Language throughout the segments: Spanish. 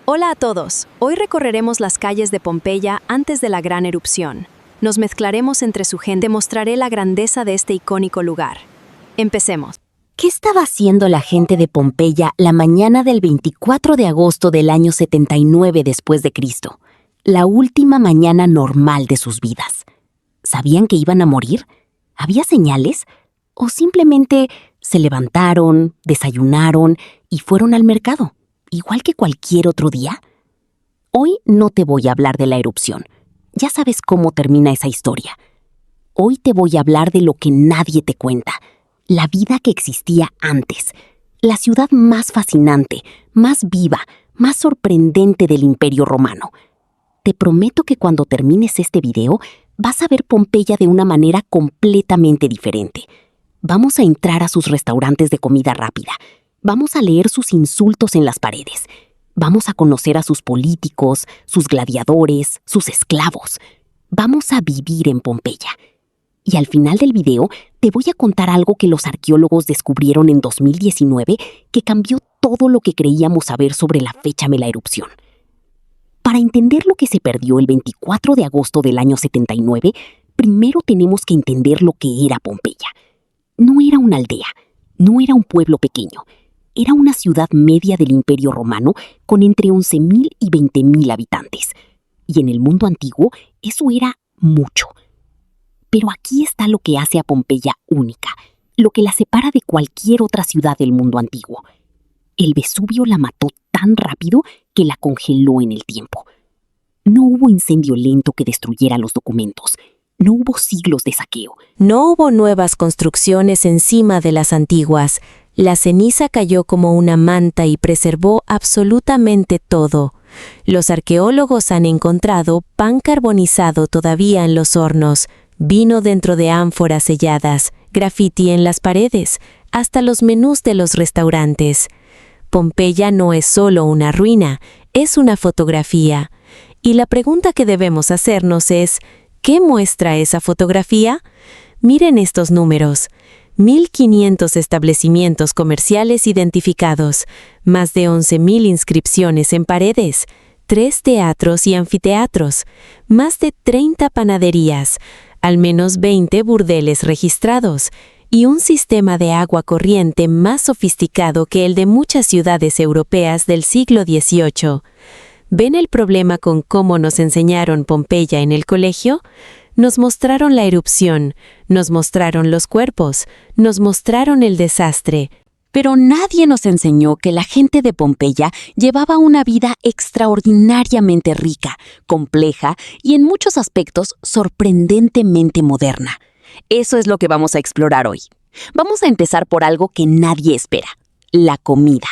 Hola a todos. Hoy recorreremos las calles de Pompeya antes de la gran erupción. Nos mezclaremos entre su gente, mostraré la grandeza de este icónico lugar. Empecemos. ¿Qué estaba haciendo la gente de Pompeya la mañana del 24 de agosto del año 79 después de Cristo? La última mañana normal de sus vidas. ¿Sabían que iban a morir? ¿Había señales? ¿O simplemente se levantaron, desayunaron y fueron al mercado, igual que cualquier otro día? Hoy no te voy a hablar de la erupción. Ya sabes cómo termina esa historia. Hoy te voy a hablar de lo que nadie te cuenta. La vida que existía antes. La ciudad más fascinante, más viva, más sorprendente del Imperio Romano. Te prometo que cuando termines este video, vas a ver Pompeya de una manera completamente diferente. Vamos a entrar a sus restaurantes de comida rápida. Vamos a leer sus insultos en las paredes. Vamos a conocer a sus políticos, sus gladiadores, sus esclavos. Vamos a vivir en Pompeya. Y al final del video te voy a contar algo que los arqueólogos descubrieron en 2019 que cambió todo lo que creíamos saber sobre la fecha de la erupción. Para entender lo que se perdió el 24 de agosto del año 79, primero tenemos que entender lo que era Pompeya. No era una aldea, no era un pueblo pequeño. Era una ciudad media del Imperio Romano con entre 11.000 y 20.000 habitantes. Y en el mundo antiguo, eso era mucho. Pero aquí está lo que hace a Pompeya única, lo que la separa de cualquier otra ciudad del mundo antiguo. El Vesubio la mató tan rápido que la congeló en el tiempo. No hubo incendio lento que destruyera los documentos. No hubo siglos de saqueo. No hubo nuevas construcciones encima de las antiguas. La ceniza cayó como una manta y preservó absolutamente todo. Los arqueólogos han encontrado pan carbonizado todavía en los hornos, vino dentro de ánforas selladas, grafiti en las paredes, hasta los menús de los restaurantes. Pompeya no es solo una ruina, es una fotografía. Y la pregunta que debemos hacernos es, ¿qué muestra esa fotografía? Miren estos números. 1.500 establecimientos comerciales identificados, más de 11.000 inscripciones en paredes, 3 teatros y anfiteatros, más de 30 panaderías, al menos 20 burdeles registrados y un sistema de agua corriente más sofisticado que el de muchas ciudades europeas del siglo XVIII. ¿Ven el problema con cómo nos enseñaron Pompeya en el colegio? Nos mostraron la erupción, nos mostraron los cuerpos, nos mostraron el desastre. Pero nadie nos enseñó que la gente de Pompeya llevaba una vida extraordinariamente rica, compleja y en muchos aspectos sorprendentemente moderna. Eso es lo que vamos a explorar hoy. Vamos a empezar por algo que nadie espera, la comida.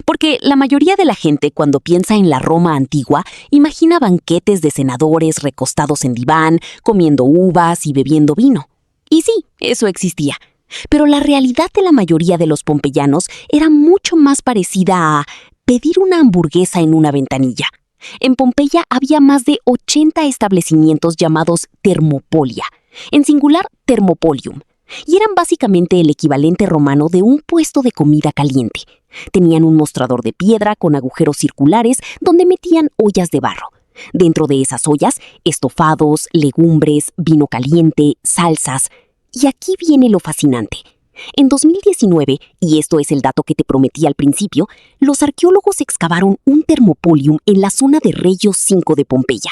Porque la mayoría de la gente cuando piensa en la Roma antigua imagina banquetes de senadores recostados en diván, comiendo uvas y bebiendo vino. Y sí, eso existía. Pero la realidad de la mayoría de los pompeyanos era mucho más parecida a pedir una hamburguesa en una ventanilla. En Pompeya había más de 80 establecimientos llamados Thermopolia, en singular Thermopolium, y eran básicamente el equivalente romano de un puesto de comida caliente. Tenían un mostrador de piedra con agujeros circulares donde metían ollas de barro. Dentro de esas ollas, estofados, legumbres, vino caliente, salsas. Y aquí viene lo fascinante. En 2019, y esto es el dato que te prometí al principio, los arqueólogos excavaron un Thermopolium en la zona de Regio 5 de Pompeya.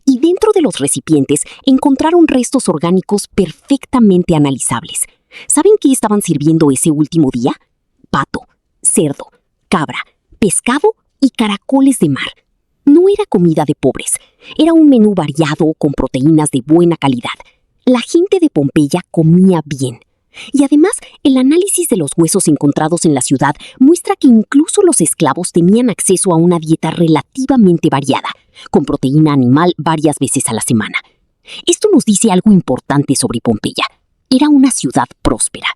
Y dentro de los recipientes encontraron restos orgánicos perfectamente analizables. ¿Saben qué estaban sirviendo ese último día? Pato, cerdo, cabra, pescado y caracoles de mar. No era comida de pobres, era un menú variado con proteínas de buena calidad. La gente de Pompeya comía bien. Y además, el análisis de los huesos encontrados en la ciudad muestra que incluso los esclavos tenían acceso a una dieta relativamente variada, con proteína animal varias veces a la semana. Esto nos dice algo importante sobre Pompeya. Era una ciudad próspera.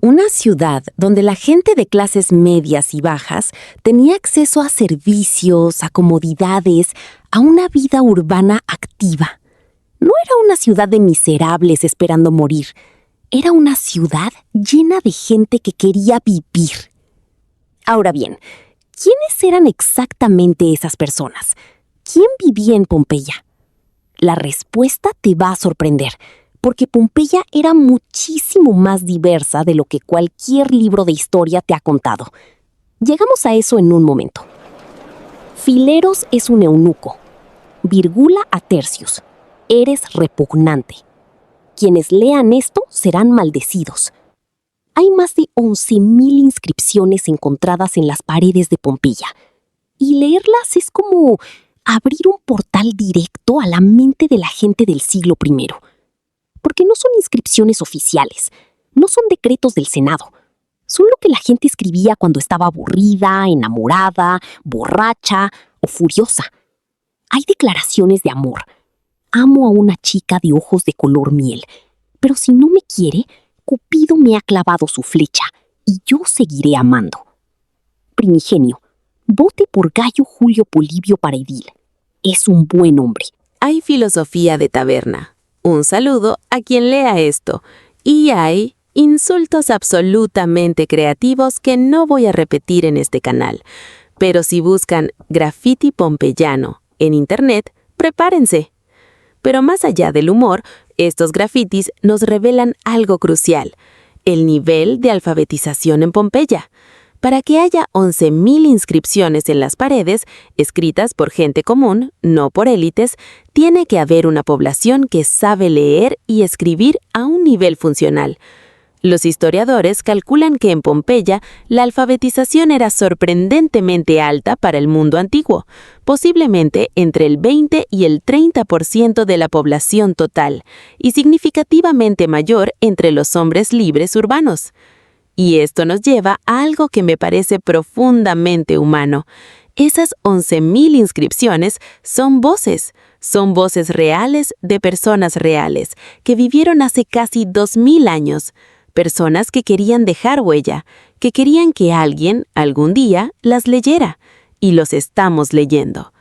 Una ciudad donde la gente de clases medias y bajas tenía acceso a servicios, a comodidades, a una vida urbana activa. No era una ciudad de miserables esperando morir. Era una ciudad llena de gente que quería vivir. Ahora bien, ¿quiénes eran exactamente esas personas? ¿Quién vivía en Pompeya? La respuesta te va a sorprender, porque Pompeya era muchísimo más diversa de lo que cualquier libro de historia te ha contado. Llegamos a eso en un momento. Fileros es un eunuco. Virgula a Tercius. Eres repugnante. Quienes lean esto serán maldecidos. Hay más de 11,000 inscripciones encontradas en las paredes de Pompeya. Y leerlas es como abrir un portal directo a la mente de la gente del siglo I. Porque no son inscripciones oficiales, no son decretos del Senado. Son lo que la gente escribía cuando estaba aburrida, enamorada, borracha o furiosa. Hay declaraciones de amor. Amo a una chica de ojos de color miel, pero si no me quiere, Cupido me ha clavado su flecha y yo seguiré amando. Primigenio, vote por Gayo Julio Polibio para edil. Es un buen hombre. Hay filosofía de taberna. Un saludo a quien lea esto. Y hay insultos absolutamente creativos que no voy a repetir en este canal. Pero si buscan graffiti pompeyano en internet, prepárense. Pero más allá del humor, estos grafitis nos revelan algo crucial: el nivel de alfabetización en Pompeya. Para que haya 11,000 inscripciones en las paredes, escritas por gente común, no por élites, tiene que haber una población que sabe leer y escribir a un nivel funcional. Los historiadores calculan que en Pompeya la alfabetización era sorprendentemente alta para el mundo antiguo, posiblemente entre el 20 y el 30% de la población total, y significativamente mayor entre los hombres libres urbanos. Y esto nos lleva a algo que me parece profundamente humano. Esas 11,000 inscripciones son voces reales de personas reales, que vivieron hace casi 2,000 años. Personas que querían dejar huella, que querían que alguien, algún día, las leyera. Y los estamos leyendo.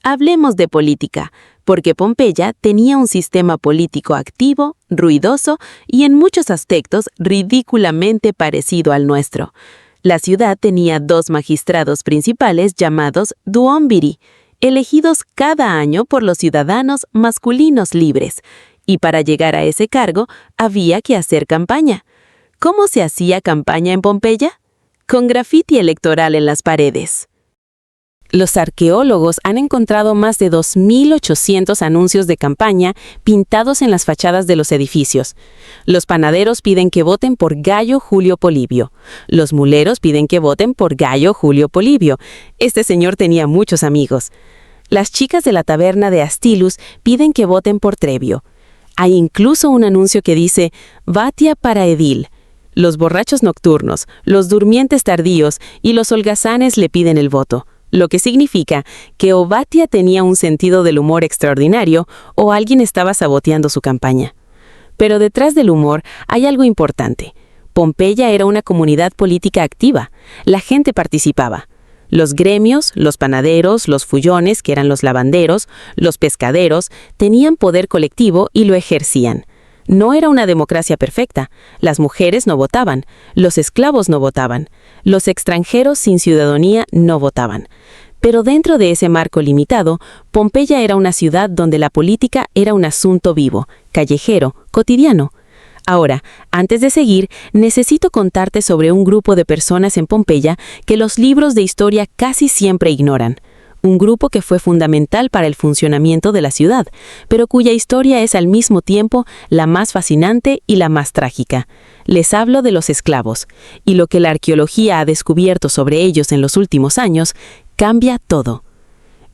Hablemos de política, porque Pompeya tenía un sistema político activo, ruidoso y en muchos aspectos ridículamente parecido al nuestro. La ciudad tenía 2 magistrados principales llamados duumviri, elegidos cada año por los ciudadanos masculinos libres. Y para llegar a ese cargo había que hacer campaña. ¿Cómo se hacía campaña en Pompeya? Con grafiti electoral en las paredes. Los arqueólogos han encontrado más de 2,800 anuncios de campaña pintados en las fachadas de los edificios. Los panaderos piden que voten por Gayo Julio Polibio. Los muleros piden que voten por Gayo Julio Polibio. Este señor tenía muchos amigos. Las chicas de la taberna de Astilus piden que voten por Trevio. Hay incluso un anuncio que dice «Vatia para edil». Los borrachos nocturnos, los durmientes tardíos y los holgazanes le piden el voto, lo que significa que o Vatia tenía un sentido del humor extraordinario o alguien estaba saboteando su campaña. Pero detrás del humor hay algo importante. Pompeya era una comunidad política activa. La gente participaba. Los gremios, los panaderos, los fullones, que eran los lavanderos, los pescaderos, tenían poder colectivo y lo ejercían. No era una democracia perfecta. Las mujeres no votaban, los esclavos no votaban, los extranjeros sin ciudadanía no votaban. Pero dentro de ese marco limitado, Pompeya era una ciudad donde la política era un asunto vivo, callejero, cotidiano. Ahora, antes de seguir, necesito contarte sobre un grupo de personas en Pompeya que los libros de historia casi siempre ignoran. Un grupo que fue fundamental para el funcionamiento de la ciudad, pero cuya historia es al mismo tiempo la más fascinante y la más trágica. Les hablo de los esclavos, y lo que la arqueología ha descubierto sobre ellos en los últimos años cambia todo.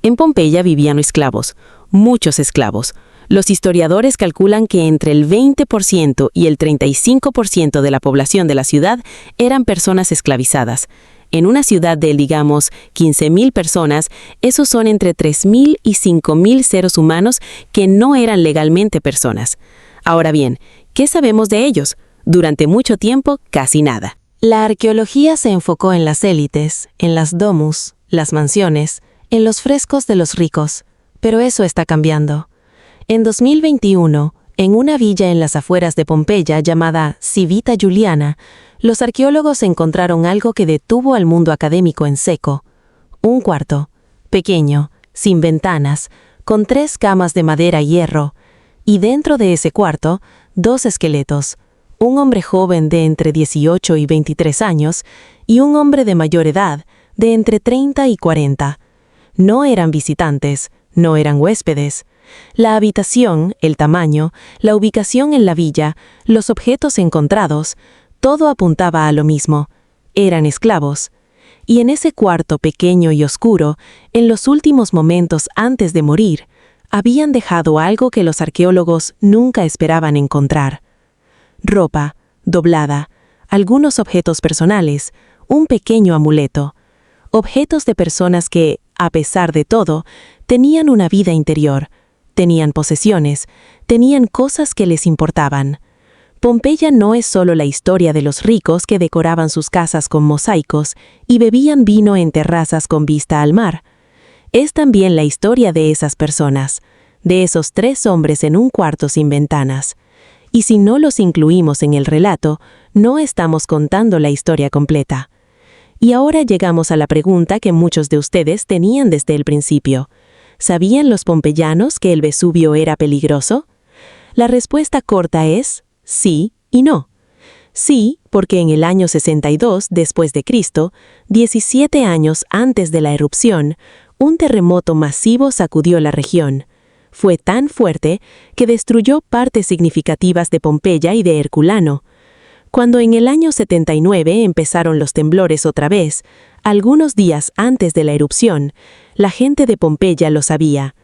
En Pompeya vivían esclavos, muchos esclavos. Los historiadores calculan que entre el 20% y el 35% de la población de la ciudad eran personas esclavizadas. En una ciudad de, digamos, 15,000 personas, esos son entre 3,000 y 5,000 seres humanos que no eran legalmente personas. Ahora bien, ¿qué sabemos de ellos? Durante mucho tiempo, casi nada. La arqueología se enfocó en las élites, en las domus, las mansiones, en los frescos de los ricos, pero eso está cambiando. En 2021, en una villa en las afueras de Pompeya llamada Civita Juliana, los arqueólogos encontraron algo que detuvo al mundo académico en seco: Un cuarto, pequeño, sin ventanas, con 3 camas de madera y hierro, y dentro de ese cuarto, 2 esqueletos, un hombre joven de entre 18 y 23 años y un hombre de mayor edad, de entre 30 y 40. No eran visitantes, no eran huéspedes. La habitación, el tamaño, la ubicación en la villa, los objetos encontrados, todo apuntaba a lo mismo. Eran esclavos. Y en ese cuarto pequeño y oscuro, en los últimos momentos antes de morir, habían dejado algo que los arqueólogos nunca esperaban encontrar. Ropa, doblada, algunos objetos personales, un pequeño amuleto. Objetos de personas que, a pesar de todo, tenían una vida interior, tenían posesiones, tenían cosas que les importaban. Pompeya no es solo la historia de los ricos que decoraban sus casas con mosaicos y bebían vino en terrazas con vista al mar. Es también la historia de esas personas, de esos 3 hombres en un cuarto sin ventanas. Y si no los incluimos en el relato, no estamos contando la historia completa. Y ahora llegamos a la pregunta que muchos de ustedes tenían desde el principio. ¿Sabían los pompeyanos que el Vesubio era peligroso? La respuesta corta es sí y no. Sí, porque en el año 62 después de Cristo, 17 años antes de la erupción, un terremoto masivo sacudió la región. Fue tan fuerte que destruyó partes significativas de Pompeya y de Herculano. Cuando en el año 79 empezaron los temblores otra vez, algunos días antes de la erupción, la gente de Pompeya lo sabía.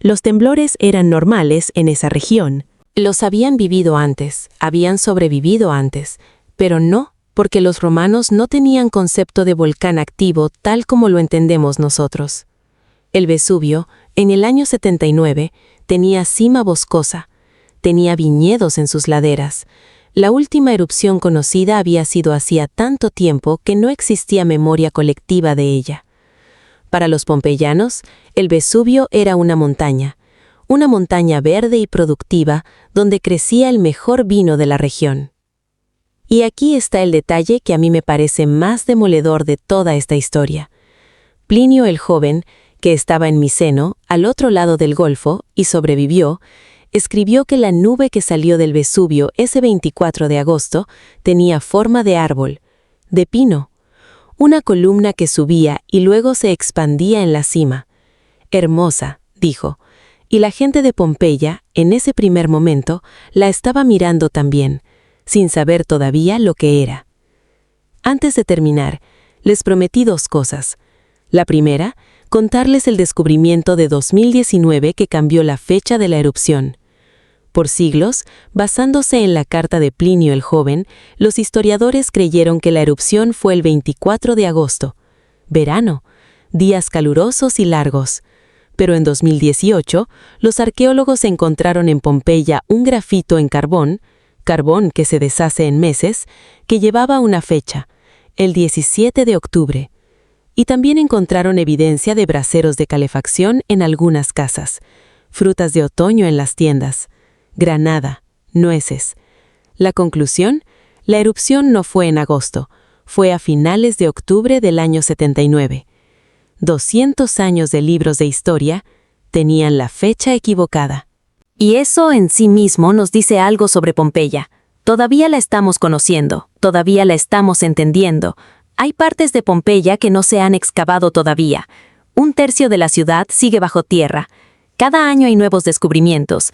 Los temblores eran normales en esa región. Los habían vivido antes, habían sobrevivido antes, pero no, porque los romanos no tenían concepto de volcán activo tal como lo entendemos nosotros. El Vesubio, en el año 79, tenía cima boscosa, tenía viñedos en sus laderas. La última erupción conocida había sido hacía tanto tiempo que no existía memoria colectiva de ella. Para los pompeyanos, el Vesubio era una montaña verde y productiva donde crecía el mejor vino de la región. Y aquí está el detalle que a mí me parece más demoledor de toda esta historia. Plinio el Joven, que estaba en Miceno, al otro lado del Golfo, y sobrevivió, escribió que la nube que salió del Vesubio ese 24 de agosto tenía forma de árbol, de pino, una columna que subía y luego se expandía en la cima. Hermosa, dijo, y la gente de Pompeya, en ese primer momento, la estaba mirando también, sin saber todavía lo que era. Antes de terminar, les prometí 2 cosas. La primera, contarles el descubrimiento de 2019 que cambió la fecha de la erupción. Por siglos, basándose en la carta de Plinio el Joven, los historiadores creyeron que la erupción fue el 24 de agosto, verano, días calurosos y largos. Pero en 2018, los arqueólogos encontraron en Pompeya un grafito en carbón que se deshace en meses, que llevaba una fecha, el 17 de octubre. Y también encontraron evidencia de braseros de calefacción en algunas casas, frutas de otoño en las tiendas, granada, nueces. La conclusión, la erupción no fue en agosto, fue a finales de octubre del año 79. 200 años de libros de historia tenían la fecha equivocada. Y eso en sí mismo nos dice algo sobre Pompeya. Todavía la estamos conociendo, todavía la estamos entendiendo. Hay partes de Pompeya que no se han excavado todavía. 1/3 de la ciudad sigue bajo tierra. Cada año hay nuevos descubrimientos.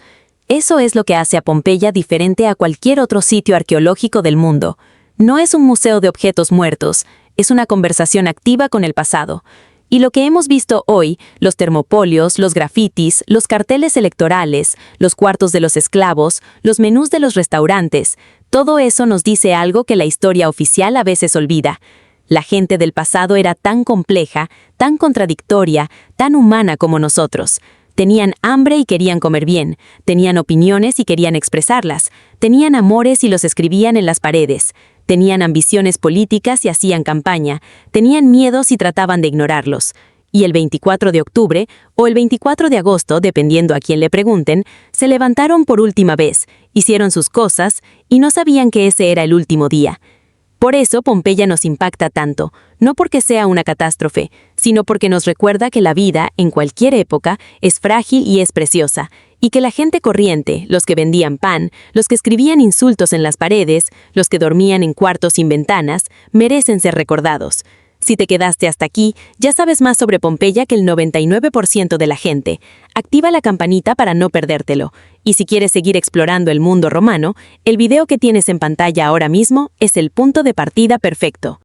Eso es lo que hace a Pompeya diferente a cualquier otro sitio arqueológico del mundo. No es un museo de objetos muertos, es una conversación activa con el pasado. Y lo que hemos visto hoy, los termopolios, los grafitis, los carteles electorales, los cuartos de los esclavos, los menús de los restaurantes, todo eso nos dice algo que la historia oficial a veces olvida. La gente del pasado era tan compleja, tan contradictoria, tan humana como nosotros. Tenían hambre y querían comer bien, tenían opiniones y querían expresarlas, tenían amores y los escribían en las paredes, tenían ambiciones políticas y hacían campaña, tenían miedos y trataban de ignorarlos. Y el 24 de octubre, o el 24 de agosto, dependiendo a quién le pregunten, se levantaron por última vez, hicieron sus cosas y no sabían que ese era el último día. Por eso Pompeya nos impacta tanto, no porque sea una catástrofe, sino porque nos recuerda que la vida, en cualquier época, es frágil y es preciosa, y que la gente corriente, los que vendían pan, los que escribían insultos en las paredes, los que dormían en cuartos sin ventanas, merecen ser recordados. Si te quedaste hasta aquí, ya sabes más sobre Pompeya que el 99% de la gente. Activa la campanita para no perdértelo. Y si quieres seguir explorando el mundo romano, el video que tienes en pantalla ahora mismo es el punto de partida perfecto.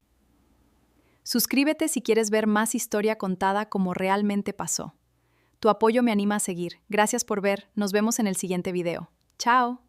Suscríbete si quieres ver más historia contada como realmente pasó. Tu apoyo me anima a seguir. Gracias por ver. Nos vemos en el siguiente video. ¡Chao!